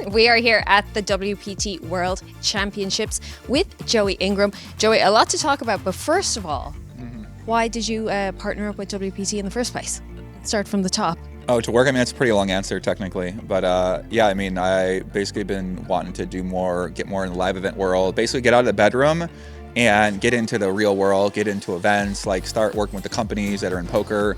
We are here at the WPT World Championships with Joey Ingram. Joey, a lot to talk about, but first of all, why did you partner up with WPT in the first place? Start from the top. Oh, to work? I mean, that's a pretty long answer technically, but yeah, I mean, I basically been wanting to do more, get more in the live event world, basically get out of the bedroom and get into the real world, get into events, like start working with the companies that are in poker.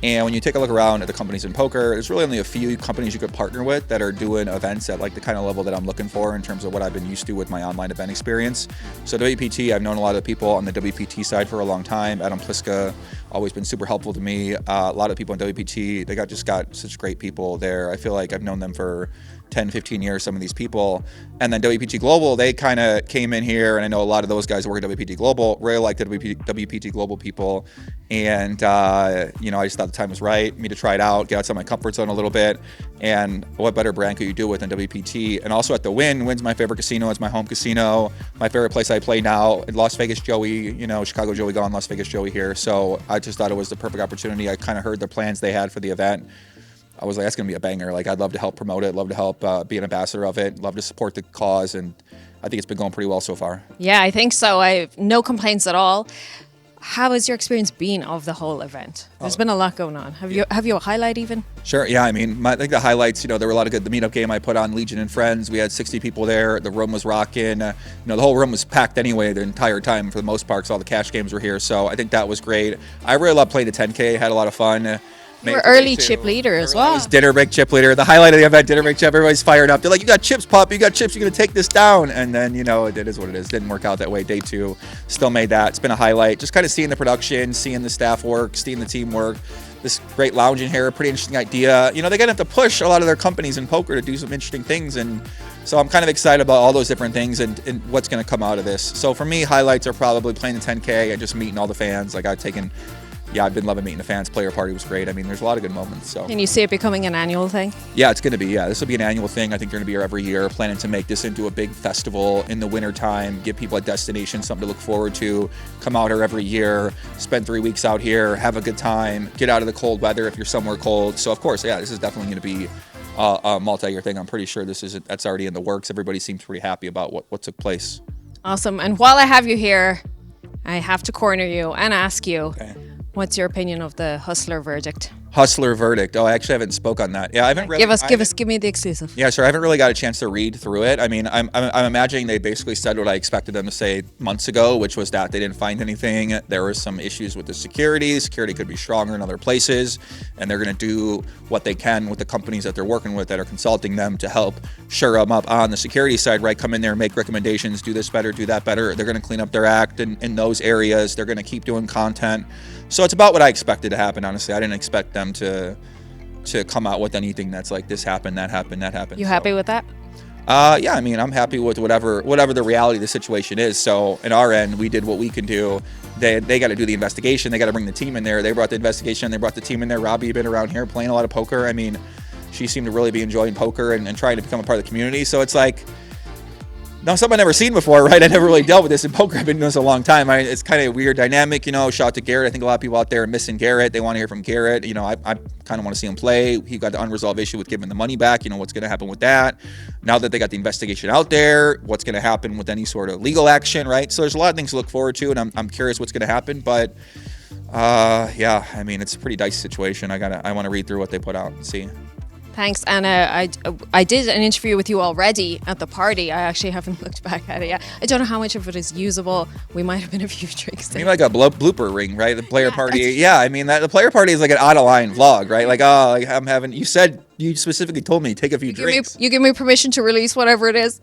And when you take a look around at the companies in poker, there's really only a few companies you could partner with that are doing events at like the kind of level that I'm looking for in terms of what I've been used to with my online event experience. So WPT, I've known a lot of people on the WPT side for a long time. Adam Pliska, always been super helpful to me. A lot of people in WPT, they just got such great people there. I feel like I've known them for 10, 15 years, some of these people. And then WPT Global, they kind of came in here, and I know a lot of those guys who work at WPT Global, really like the WPT Global people. And, you know, I just thought the time was right, me to try it out, get outside my comfort zone a little bit. And what better brand could you do with than WPT? And also at the Wynn, Wynn's my favorite casino, it's my home casino, my favorite place I play now. In Las Vegas Joey, you know, Chicago Joey gone, Las Vegas Joey here. So I just thought it was the perfect opportunity. I kind of heard the plans they had for the event. I was like, that's going to be a banger. Like, I'd love to help promote it, love to help be an ambassador of it, love to support the cause, and I think it's been going pretty well so far. Yeah, I think so. I have no complaints at all. How has your experience been of the whole event? There's been a lot going on. Have you a highlight even? Sure, yeah, I mean, I think the highlights, you know, there were a lot of good, the meetup game I put on, Legion and Friends, we had 60 people there, the room was rocking, you know, the whole room was packed anyway the entire time for the most part, because all the cash games were here, so I think that was great. I really loved playing the 10K, had a lot of fun. You were early chip leader as well. I was dinner break chip leader. The highlight of the event, dinner break chip. Everybody's fired up. They're like, you got chips, Pop. You got chips. You're going to take this down. And then, you know, it is what it is. Didn't work out that way. Day two, still made that. It's been a highlight. Just kind of seeing the production, seeing the staff work, seeing the team work. This great lounge in here, pretty interesting idea. You know, they're going to have to push a lot of their companies in poker to do some interesting things. And so I'm kind of excited about all those different things and what's going to come out of this. So for me, highlights are probably playing the 10K and just meeting all the fans. Like I've been loving meeting the fans. Player party was great. I mean, there's a lot of good moments. So. Can you see it becoming an annual thing? Yeah, it's going to be. Yeah, this will be an annual thing. I think they're going to be here every year. Planning to make this into a big festival in the wintertime, give people a destination, something to look forward to. Come out here every year, spend 3 weeks out here, have a good time, get out of the cold weather if you're somewhere cold. So, of course, yeah, this is definitely going to be a multi-year thing. I'm pretty sure that's already in the works. Everybody seems pretty happy about what took place. Awesome. And while I have you here, I have to corner you and ask you. Okay. What's your opinion of the Hustler verdict? Hustler verdict. Oh, I actually haven't spoke on that. Yeah, I haven't really. Give me the exclusive. Yeah, sure. I haven't really got a chance to read through it. I mean, I'm imagining they basically said what I expected them to say months ago, which was that they didn't find anything. There were some issues with the security. Security could be stronger in other places, and they're going to do what they can with the companies that they're working with that are consulting them to help shore them up on the security side. Right, come in there, make recommendations, do this better, do that better. They're going to clean up their act in those areas. They're going to keep doing content. So it's about what I expected to happen, honestly. I didn't expect them to come out with anything that's like this happened, that happened, that happened. You happy with that? Yeah, I mean, I'm happy with whatever the reality of the situation is. So in our end, we did what we can do. They got to do the investigation. They got to bring the team in there. They brought the investigation. They brought the team in there. Robbie had been around here playing a lot of poker. I mean, she seemed to really be enjoying poker and trying to become a part of the community. So it's like, no, something I've never seen before, right? I never really dealt with this in poker. I've been doing this a long time. It's kind of a weird dynamic, you know. Shout out to Garrett. I think a lot of people out there are missing Garrett. They want to hear from Garrett. You know, I kind of want to see him play. He got the unresolved issue with giving the money back. You know, what's going to happen with that? Now that they got the investigation out there, what's going to happen with any sort of legal action, right? So there's a lot of things to look forward to, and I'm curious what's going to happen. But yeah, I mean, it's a pretty dicey situation. I want to read through what they put out and see. Thanks, Anna. I did an interview with you already at the party. I actually haven't looked back at it yet. I don't know how much of it is usable. We might have been a few drinks there. I mean, like a blooper ring, right? The player party. Yeah, I mean, the player party is like an out-of-line vlog, right? Like, oh, like I'm having. You specifically told me take a few drinks. You give me permission to release whatever it is.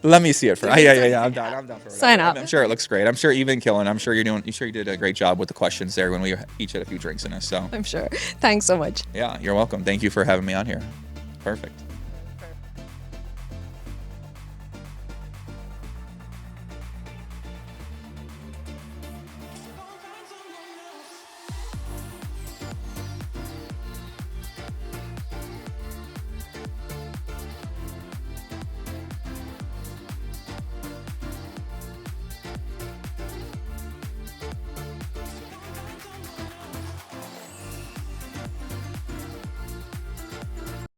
Let me see it for. Yeah. I'm down for it. Sign up. I'm sure it looks great. I'm sure you've been killing. I'm sure you did a great job with the questions there when we each had a few drinks in us. So I'm sure. Thanks so much. Yeah, you're welcome. Thank you for having me on here. Perfect.